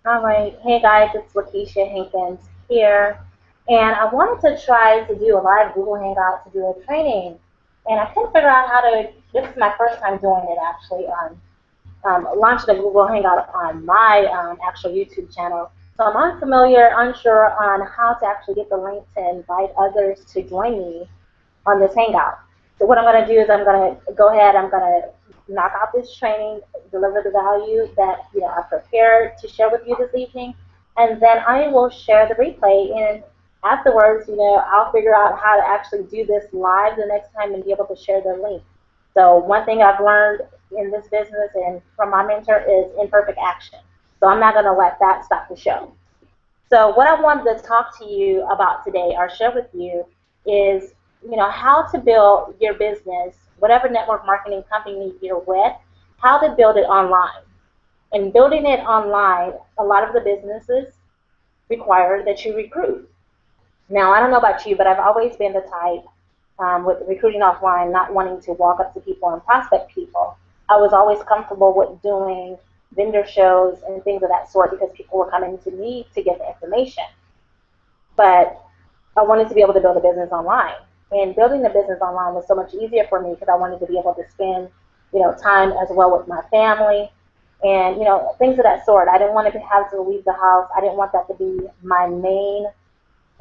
All right. Hey guys, it's LaKeisha Hankins here. And I wanted to try to do a live Google Hangout to do a training. And I couldn't figure out how to, this is my first time doing it actually, launching a Google Hangout on my actual YouTube channel. So I'm unfamiliar, unsure on how to actually get the link to invite others to join me on this Hangout. So what I'm going to do is I'm going to go ahead, I'm going to knock out this training, deliver the value that I prepared to share with you this evening, and then I will share the replay. And afterwards, I'll figure out how to actually do this live the next time and be able to share the link. So one thing I've learned in this business and from my mentor is imperfect action. So I'm not going to let that stop the show. So what I wanted to talk to you about today or share with you is, how to build your business, whatever network marketing company you're with, how to build it online. And building it online, a lot of the businesses require that you recruit. Now, I don't know about you, but I've always been the type with recruiting offline, not wanting to walk up to people and prospect people. I was always comfortable with doing vendor shows and things of that sort because people were coming to me to get the information. But I wanted to be able to build a business online. And building the business online was so much easier for me because I wanted to be able to spend, time as well with my family and, things of that sort. I didn't want to have to leave the house. I didn't want that to be my main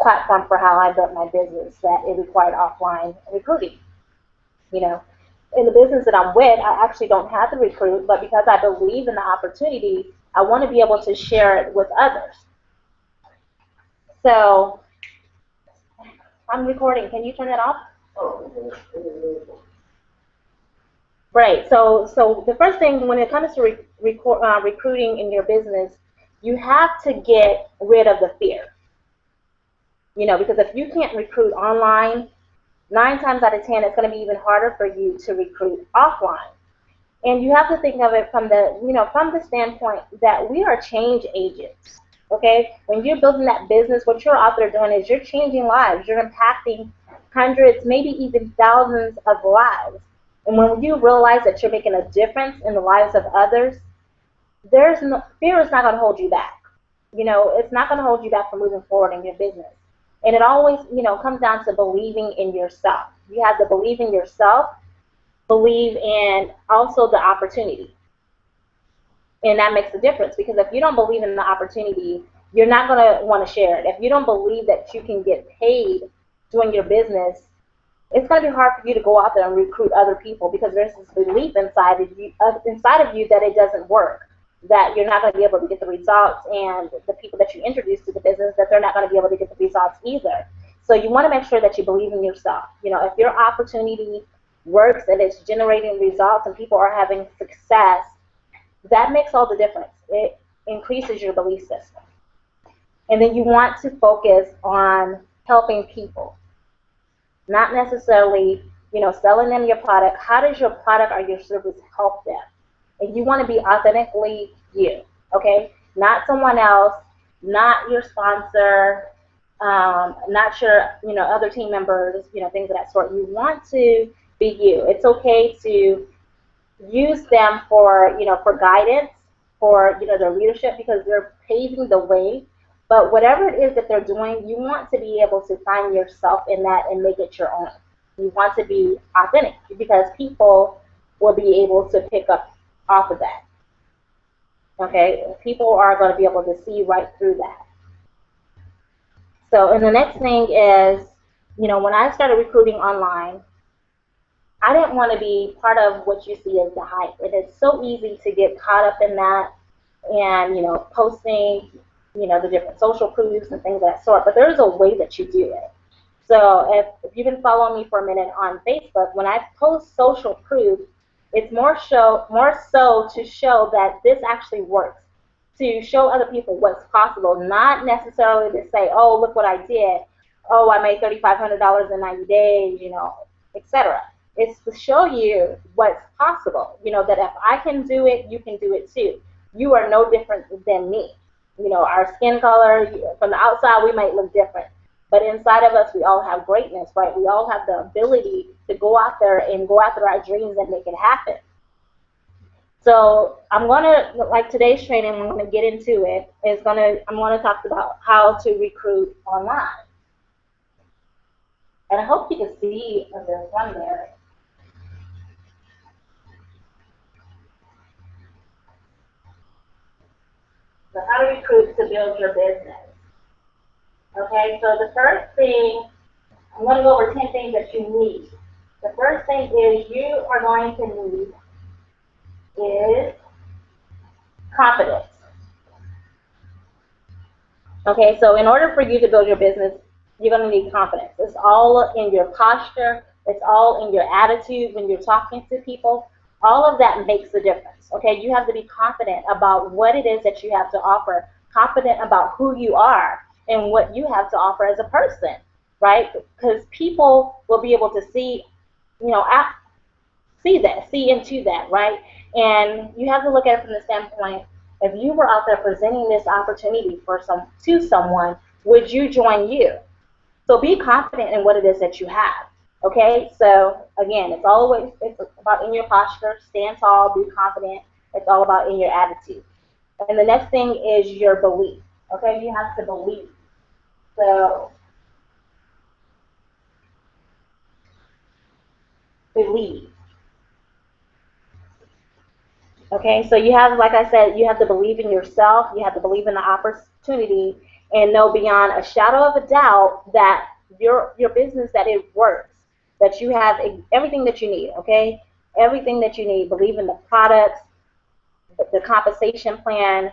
platform for how I built my business, that it required offline recruiting. You know, in the business that I'm with, I actually don't have to recruit, but because I believe in the opportunity, I want to be able to share it with others. So I'm recording. Can you turn that off? Right. So the first thing when it comes to recruiting in your business, you have to get rid of the fear. Because if you can't recruit online, 9 times out of 10, it's going to be even harder for you to recruit offline. And you have to think of it from the standpoint that we are change agents. Okay, when you're building that business, what you're out there doing is you're changing lives. You're impacting hundreds, maybe even thousands of lives. And when you realize that you're making a difference in the lives of others, there's no fear is not going to hold you back. It's not going to hold you back from moving forward in your business. And it always, comes down to believing in yourself. You have to believe in yourself, believe in also the opportunity. And that makes a difference because if you don't believe in the opportunity, you're not going to want to share it. If you don't believe that you can get paid doing your business, it's going to be hard for you to go out there and recruit other people because there's this belief inside of you that it doesn't work, that you're not going to be able to get the results, and the people that you introduce to the business, that they're not going to be able to get the results either. So you want to make sure that you believe in yourself. If your opportunity works and it's generating results and people are having success, that makes all the difference. It increases your belief system. And then you want to focus on helping people, not necessarily, selling them your product. How does your product or your service help them? And you want to be authentically you, okay? Not someone else, not your sponsor, not your, other team members, things of that sort. You want to be you. It's okay to use them for guidance, for, their leadership because they're paving the way. But whatever it is that they're doing, you want to be able to find yourself in that and make it your own. You want to be authentic because people will be able to pick up off of that. Okay? People are going to be able to see right through that. So, and the next thing is, when I started recruiting online, I didn't want to be part of what you see as the hype. It is so easy to get caught up in that and, posting, the different social proofs and things of that sort. But there's a way that you do it. So if you've been following me for a minute on Facebook, when I post social proof, it's more so to show that this actually works, to show other people what's possible, not necessarily to say, oh, look what I did. Oh, I made $3,500 in 90 days, etc. It's to show you what's possible, that if I can do it, you can do it too. You are no different than me. Our skin color, from the outside, we might look different. But inside of us, we all have greatness, right? We all have the ability to go out there and go after our dreams and make it happen. So I'm gonna, like today's training, I'm gonna get into it. I'm gonna talk about how to recruit online. And I hope you can see this one there. So how to recruit to build your business. Okay, so the first thing, I'm going to go over 10 things that you need. The first thing is you are going to need is confidence. Okay, so in order for you to build your business, you're going to need confidence. It's all in your posture. It's all in your attitude when you're talking to people. All of that makes a difference. Okay, you have to be confident about what it is that you have to offer, confident about who you are and what you have to offer as a person, right? Because people will be able to see, you know, see into that, right? And you have to look at it from the standpoint, if you were out there presenting this opportunity to someone, would you join you? So be confident in what it is that you have. Okay, so again, it's about in your posture, stand tall, be confident. It's all about in your attitude. And the next thing is your belief. Okay, you have to believe. So believe. Okay, so you have, like I said, you have to believe in yourself, you have to believe in the opportunity, and know beyond a shadow of a doubt that your business, that it works, that you have everything that you need, okay? Everything that you need. Believe in the products, the compensation plan,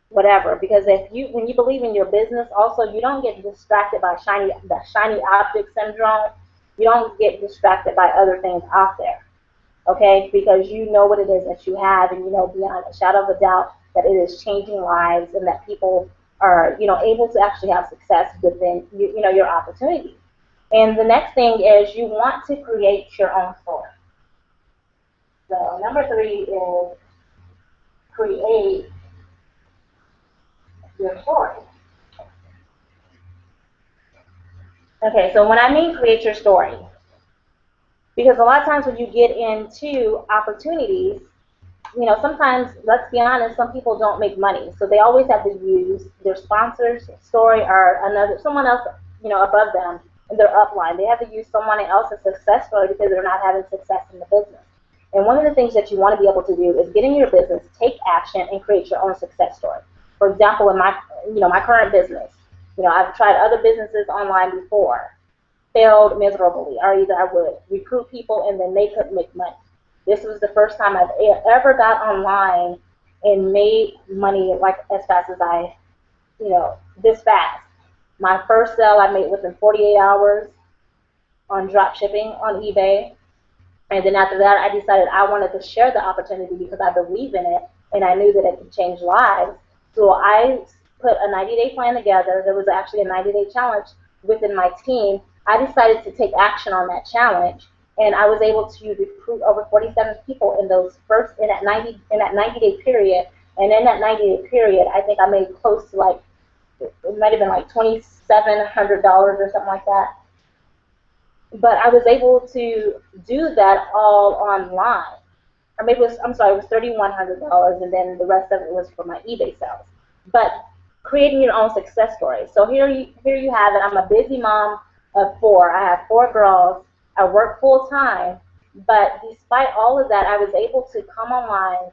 whatever. Because when you believe in your business, also you don't get distracted by the shiny object syndrome. You don't get distracted by other things out there. Okay, because you know what it is that you have, and you know beyond a shadow of a doubt that it is changing lives, and that people are, able to actually have success within your opportunity. And the next thing is you want to create your own story. So number 3 is create your story. Okay, so when I mean create your story, because a lot of times when you get into opportunities, sometimes, let's be honest, some people don't make money. So they always have to use their sponsor's story or someone else, above them in their upline. They have to use someone else's success story because they're not having success in the business. And one of the things that you want to be able to do is get in your business, take action, and create your own success story. For example, in my current business, I've tried other businesses online before, failed miserably, or either I would recruit people and then they couldn't make money. This was the first time I've ever got online and made money like as fast as this fast. My first sale I made within 48 hours on drop shipping on eBay. And then after that, I decided I wanted to share the opportunity because I believe in it and I knew that it could change lives. So I put a 90-day plan together. There was actually a 90-day challenge within my team. I decided to take action on that challenge, and I was able to recruit over 47 people in that 90-day period. And in that 90-day period, I think I made close to it might have been like $2,700 or something like that. But I was able to do that all online. Or maybe it was $3,100, and then the rest of it was for my eBay sales. But creating your own success story. So here you have it. I'm a busy mom of 4. I have 4 girls. I work full time. But despite all of that, I was able to come online,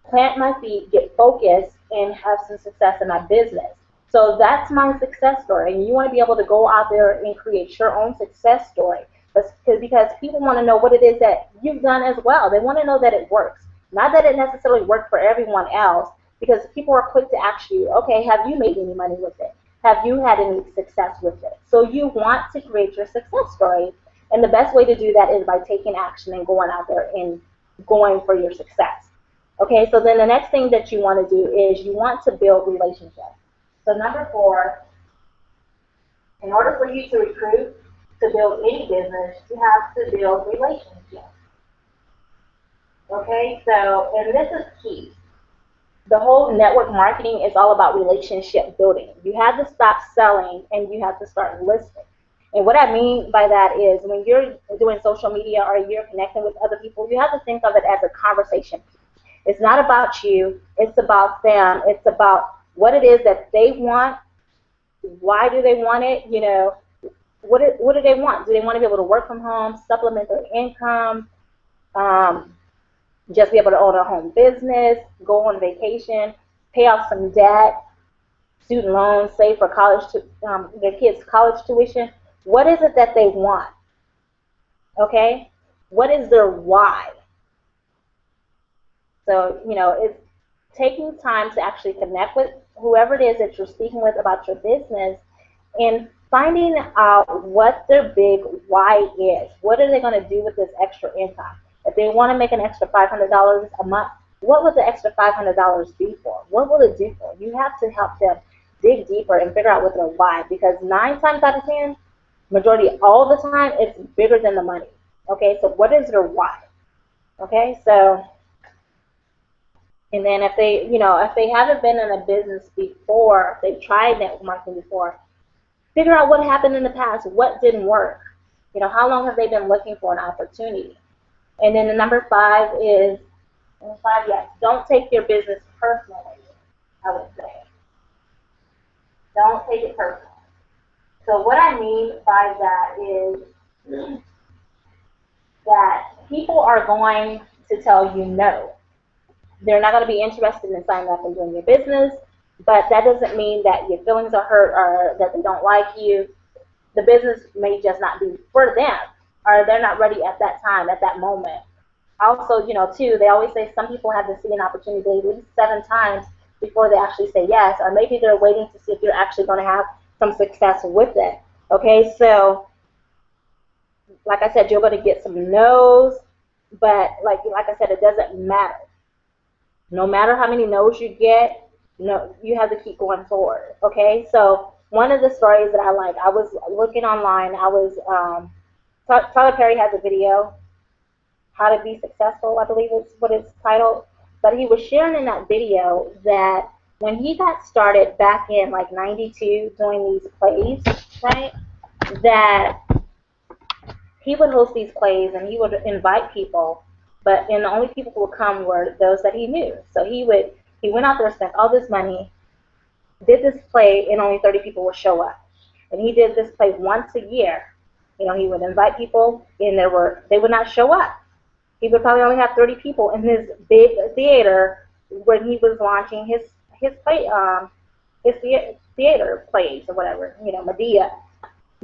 plant my feet, get focused, and have some success in my business. So that's my success story. And you want to be able to go out there and create your own success story. Because people want to know what it is that you've done as well. They want to know that it works. Not that it necessarily worked for everyone else, because people are quick to ask you, okay, have you made any money with it? Have you had any success with it? So you want to create your success story. And the best way to do that is by taking action and going out there and going for your success. Okay, so then the next thing that you want to do is you want to build relationships. So number 4, in order for you to recruit, to build any business, you have to build relationships. Okay, so, and this is key. The whole network marketing is all about relationship building. You have to stop selling and you have to start listening. And what I mean by that is when you're doing social media or you're connecting with other people, you have to think of it as a conversation. It's not about you. It's about them. It's about what it is that they want. Why do they want it? What do they want? Do they want to be able to work from home, supplement their income, um, just be able to own a home business, go on vacation, pay off some debt, student loans, save for their kids' college tuition? What is it that they want? Okay? What is their why? So, it's taking time to actually connect with whoever it is that you're speaking with about your business and finding out what their big why is. What are they going to do with this extra income? If they want to make an extra $500 a month, what will the extra $500 be for? What will it do for? You have to help them dig deeper and figure out what their why, because 9 times out of 10, majority all the time, it's bigger than the money. Okay, so what is their why? Okay, so, and then if they haven't been in a business before, if they've tried network marketing before, figure out what happened in the past, what didn't work. How long have they been looking for an opportunity? And then the number 5 is, yes, don't take your business personally, I would say. Don't take it personally. So what I mean by that is that people are going to tell you no. They're not going to be interested in signing up and doing your business, but that doesn't mean that your feelings are hurt or that they don't like you. The business may just not be for them, or they're not ready at that time, at that moment. Also, too, they always say some people have to see an opportunity at least 7 times before they actually say yes, or maybe they're waiting to see if you're actually going to have some success with it. Okay, so like I said, you're going to get some no's, but like I said, it doesn't matter. No matter how many no's you get, you have to keep going forward. Okay, so one of the stories that I like, I was looking online. Tyler Perry has a video, How to Be Successful, I believe is what it's titled. But he was sharing in that video that when he got started back in like '92 doing these plays, right, that he would host these plays and he would invite people, and the only people who would come were those that he knew. So he went out there, spent all this money, did this play, and only 30 people would show up. And he did this play once a year. He would invite people, and they would not show up. He would probably only have 30 people in his big theater when he was launching his theater plays or whatever, Medea,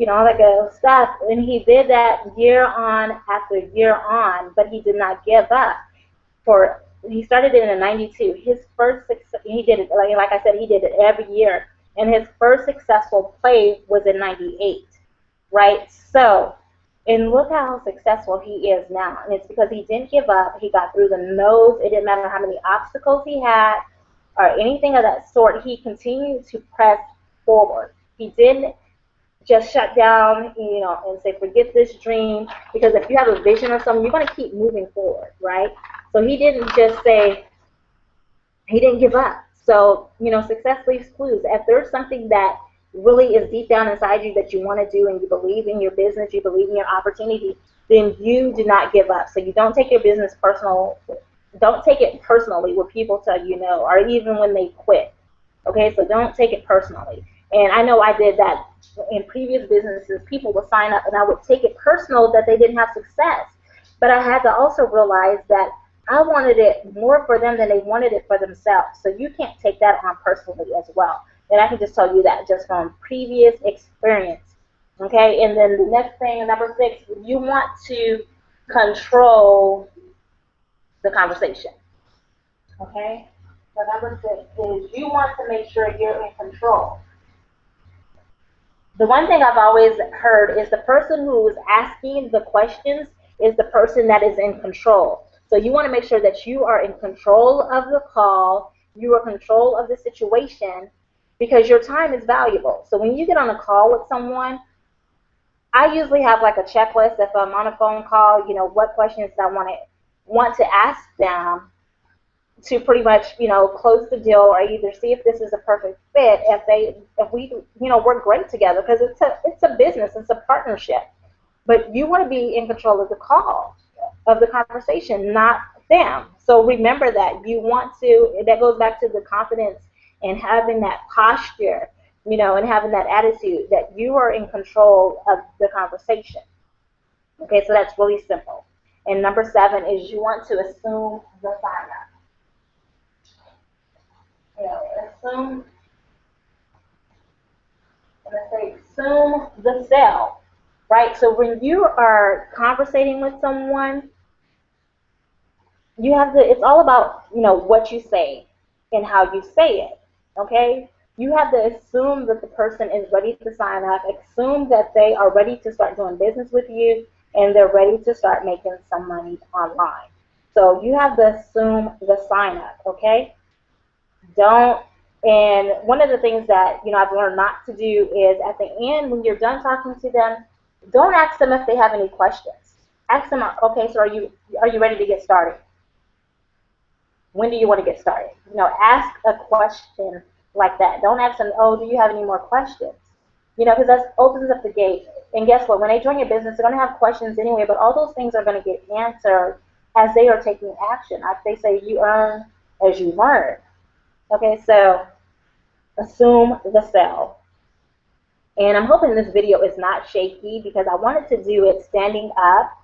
all that good stuff. And he did that year on after year on, but he did not give up. He started it in '92. His first he did it, like I said, he did it every year. And his first successful play was in '98, right? So, and look how successful he is now. And it's because he didn't give up. He got through the no's. It didn't matter how many obstacles he had or anything of that sort. He continued to press forward. He didn't just shut down, and say, forget this dream. Because if you have a vision or something, you're going to keep moving forward, right? So he didn't just say, he didn't give up. So, success leaves clues. If there's something that really is deep down inside you that you want to do and you believe in your business, you believe in your opportunity, then you do not give up. So you don't take your business personal. Don't take it personally when people tell you no, or even when they quit. Okay, so don't take it personally. And I know I did that in previous businesses. People would sign up and I would take it personal that they didn't have success. But I had to also realize that I wanted it more for them than they wanted it for themselves. So you can't take that on personally as well. And I can just tell you that just from previous experience. Okay, and then the next thing, number 6, you want to control the conversation. Okay, so number 6 is you want to make sure you're in control. The one thing I've always heard is the person who is asking the questions is the person that is in control. So you want to make sure that you are in control of the call, you are in control of the situation, because your time is valuable. So when you get on a call with someone, I usually have like a checklist. If I'm on a phone call, what questions I want to ask them to pretty much, close the deal, or either see if this is a perfect fit, if we, work great together, because it's a business, it's a partnership. But you want to be in control of the call, of the conversation, not them. So remember that you want to, that goes back to the confidence and having that posture, you know, and having that attitude that you are in control of the conversation. Okay, so that's really simple. And number 7 is you want to assume the sign up. You know, assume, let's say, assume the sale, right? So when you are conversating with someone, you have to, it's all about, you know, what you say and how you say it, okay? You have to assume that the person is ready to sign up, assume that they are ready to start doing business with you, and they're ready to start making some money online. So you have to assume the sign up, okay? Don't, and one of the things that, you know, I've learned not to do is at the end, when you're done talking to them, don't ask them if they have any questions. Ask them, okay, so are you ready to get started? When do you want to get started? You know, ask a question like that. Don't ask them, oh, do you have any more questions? You know, because that opens up the gate. And guess what? When they join your business, they're going to have questions anyway, but all those things are going to get answered as they are taking action. Like they say, you earn as you learn. Okay, so assume the sell. And I'm hoping this video is not shaky because I wanted to do it standing up,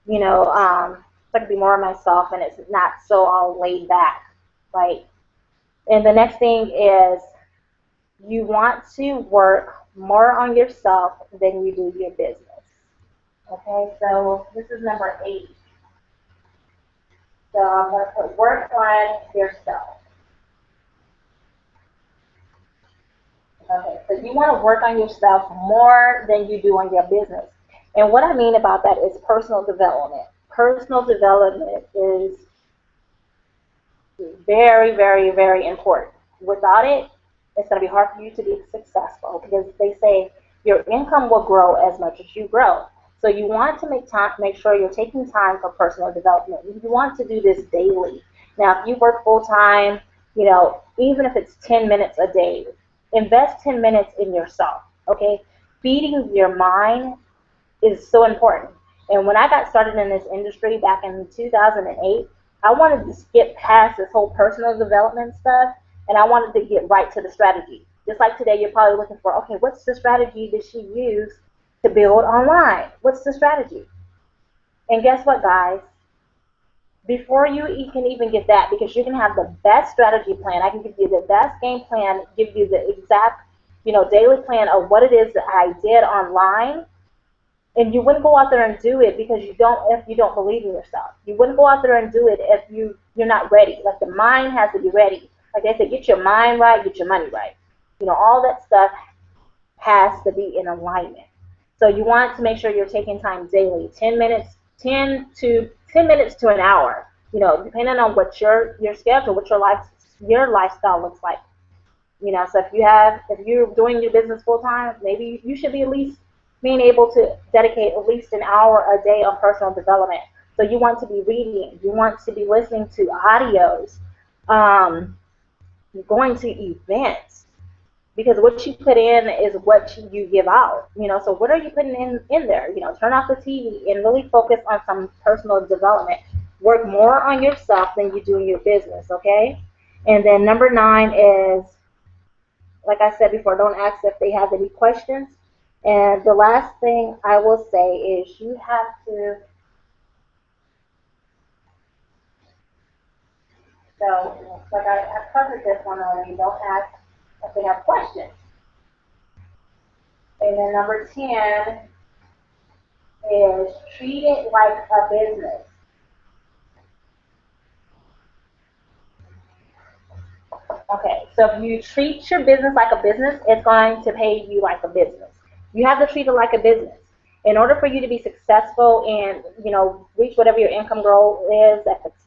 you know, so I can be more of myself and it's not so all laid back, right? And the next thing is you want to work more on yourself than you do your business. Okay, so this is number 8. So I'm going to put work on yourself. Okay, so you want to work on yourself more than you do on your business. And what I mean about that is personal development. Personal development is very, very, very important. Without it, it's going to be hard for you to be successful because they say your income will grow as much as you grow. So you want to make sure you're taking time for personal development. You want to do this daily. Now, if you work full time, you know, even if it's 10 minutes a day, invest 10 minutes in yourself, okay? Feeding your mind is so important. And when I got started in this industry back in 2008, I wanted to skip past this whole personal development stuff, and I wanted to get right to the strategy. Just like today, you're probably looking for, okay, what's the strategy did she use to build online? What's the strategy? And guess what, guys? Before you can even get that, because you can have the best strategy plan, I can give you the best game plan, give you the exact, you know, daily plan of what it is that I did online, and you wouldn't go out there and do it because if you don't believe in yourself. You wouldn't go out there and do it if you're not ready. Like the mind has to be ready. Like they say, get your mind right, get your money right. You know, all that stuff has to be in alignment. So you want to make sure you're taking time daily, 10 minutes, 10 minutes to an hour. You know, depending on what your schedule, what your lifestyle looks like. You know, so if you're doing your business full time, maybe you should be at least being able to dedicate at least an hour a day on personal development. So you want to be reading, you want to be listening to audios, going to events, because what you put in is what you give out. You know, so what are you putting in there? You know, turn off the TV and really focus on some personal development. Work more on yourself than you do in your business, okay? And then number 9 is, like I said before, don't ask if they have any questions. And the last thing I will say is you have to, so like I covered this one already, don't ask if they have questions. And then number 10 is treat it like a business. Okay, so if you treat your business like a business, it's going to pay you like a business. You have to treat it like a business. In order for you to be successful and, you know, reach whatever your income goal is, if it's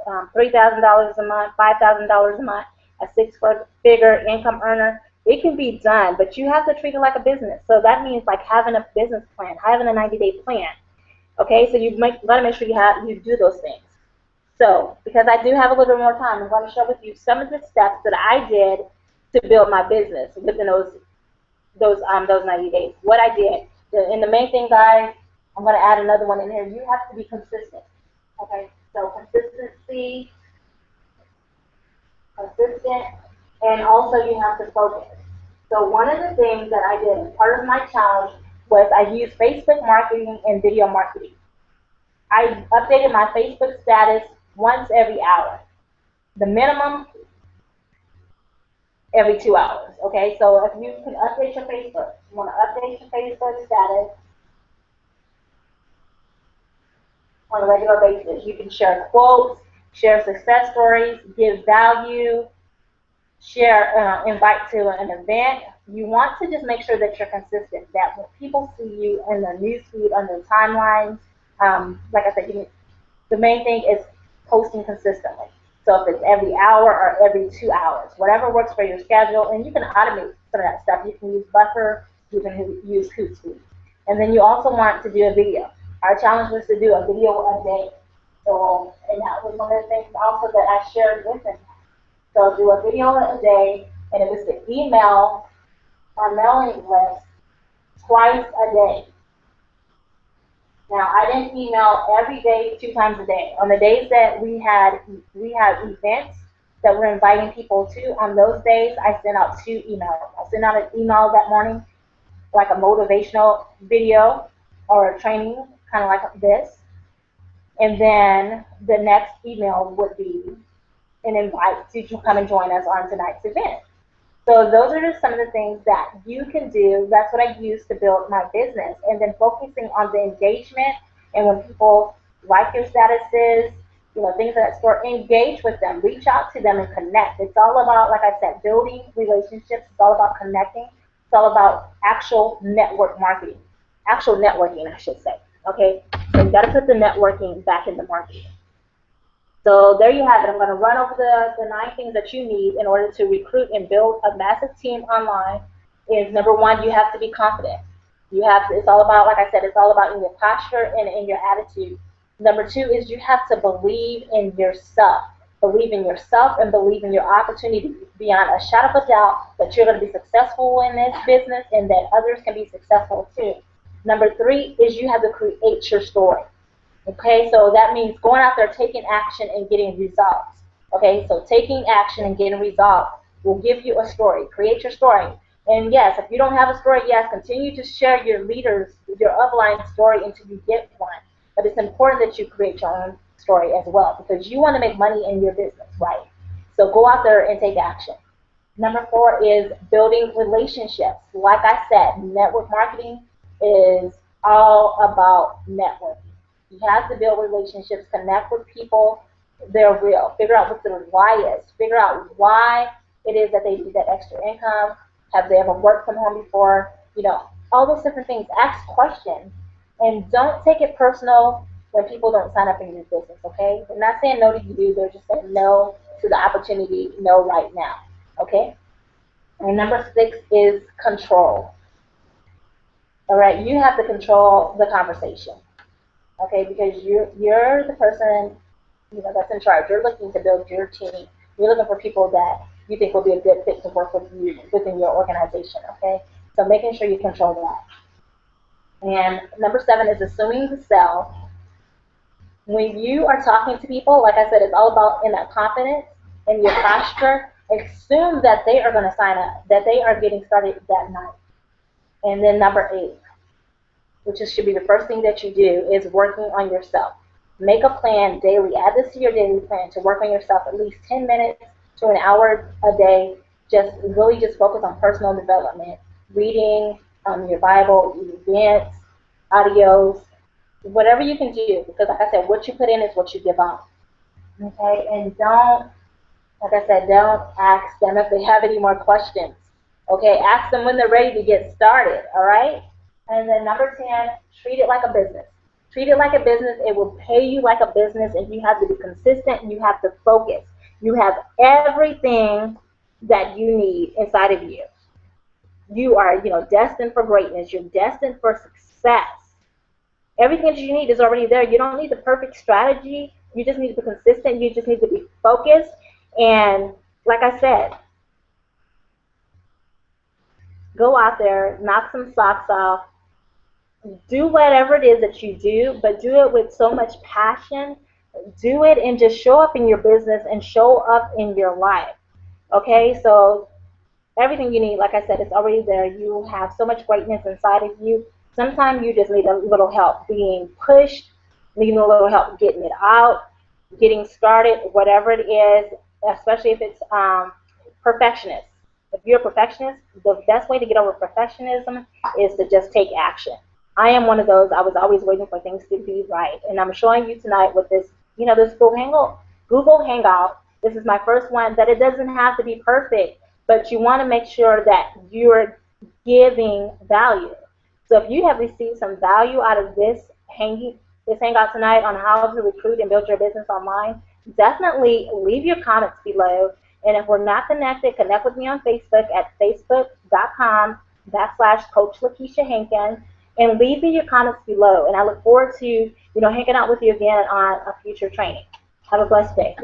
$3,000 a month, $5,000 a month, a 6-figure income earner, it can be done, but you have to treat it like a business. So that means like having a business plan, having a 90-day plan. Okay, so you got to make sure you do those things. So, because I do have a little bit more time, I'm going to share with you some of the steps that I did to build my business within those 90 days. What I did, and the main thing, guys, I'm going to add another one in here. You have to be consistent. Okay, So consistency, consistent, and also you have to focus. So one of the things that I did as part of my challenge was I used Facebook marketing and video marketing. I updated my Facebook status once every hour. The minimum every 2 hours. Okay, so if you can update your Facebook, you want to update your Facebook status on a regular basis. You can share quotes, share success stories, give value, share, invite to an event. You want to just make sure that you're consistent, that when people see you in their newsfeed, on their timelines, like I said, the main thing is posting consistently. So if it's every hour or every 2 hours, whatever works for your schedule, and you can automate some of that stuff. You can use Buffer, you can use Hootsuite. And then you also want to do a video. Our challenge was to do a video a day. So, and that was one of the things also that I shared with them. So do a video a day, and it was to email our mailing list twice a day. Now I didn't email every day, 2 times a day. On the days that we had events that we're inviting people to, on those days I sent out 2 emails. I sent out an email that morning, like a motivational video or a training, kind of like this. And then the next email would be an invite to come and join us on tonight's event. So those are just some of the things that you can do. That's what I use to build my business. And then focusing on the engagement, and when people like your statuses, things of that sort, engage with them, reach out to them and connect. It's all about, like I said, building relationships. It's all about connecting. It's all about actual network marketing. Actual networking, I should say. Okay? So you got to put the networking back in the marketing. So there you have it. I'm going to run over the 9 things that you need in order to recruit and build a massive team online. Is number 1, you have to be confident. It's all about, like I said, it's all about in your posture and in your attitude. Number 2 is you have to believe in yourself. Believe in yourself and believe in your opportunity beyond a shadow of a doubt that you're going to be successful in this business and that others can be successful too. Number 3 is you have to create your story. Okay, so that means going out there, taking action, and getting results. Okay, so taking action and getting results will give you a story. Create your story. And yes, if you don't have a story, yes, continue to share your upline story until you get one. But it's important that you create your own story as well, because you want to make money in your business, right? So go out there and take action. Number 4 is building relationships. Like I said, network marketing is all about networking. You have to build relationships, connect with people. They're real. Figure out what their why is. Figure out why it is that they need that extra income. Have they ever worked from home before? All those different things. Ask questions. And don't take it personal when people don't sign up in your business, okay? They're not saying no to you. They're just saying no to the opportunity, no right now, okay? And number 6 is control. All right, you have to control the conversation. Okay, because you're the person that's in charge. You're looking to build your team. You're looking for people that you think will be a good fit to work with you within your organization. Okay, so making sure you control that. And number 7 is assuming to sell. When you are talking to people, like I said, it's all about in that confidence in your posture. Assume that they are going to sign up, that they are getting started that night. And then number 8. Which should be the first thing that you do, is working on yourself. Make a plan daily. Add this to your daily plan to work on yourself at least 10 minutes to an hour a day. Just focus on personal development, reading your Bible, events, audios, whatever you can do. Because like I said, what you put in is what you give out. Okay, and don't ask them if they have any more questions. Okay, ask them when they're ready to get started. All right. And then number 10, treat it like a business. Treat it like a business. It will pay you like a business, and you have to be consistent, and you have to focus. You have everything that you need inside of you. You are, destined for greatness. You're destined for success. Everything that you need is already there. You don't need the perfect strategy. You just need to be consistent. You just need to be focused. And like I said, go out there, knock some socks off, do whatever it is that you do, but do it with so much passion do it and just show up in your business and show up in your life. Okay, so everything you need, like I said, it's already there. You have so much greatness inside of you. Sometimes you just need a little help being pushed, needing a little help getting it out, getting started, whatever it is, especially if it's perfectionist. If you're a perfectionist, the best way to get over perfectionism is to just take action. I am one of those. I was always waiting for things to be right, and I'm showing you tonight with this, this Google Hangout. This is my first one. That it doesn't have to be perfect, but you want to make sure that you're giving value. So if you have received some value out of this hangout tonight on how to recruit and build your business online, definitely leave your comments below. And if we're not connected, connect with me on Facebook at facebook.com/Coach LaKeisha Hankins, and leave me your comments below. And I look forward to hanging out with you again on a future training. Have a blessed day.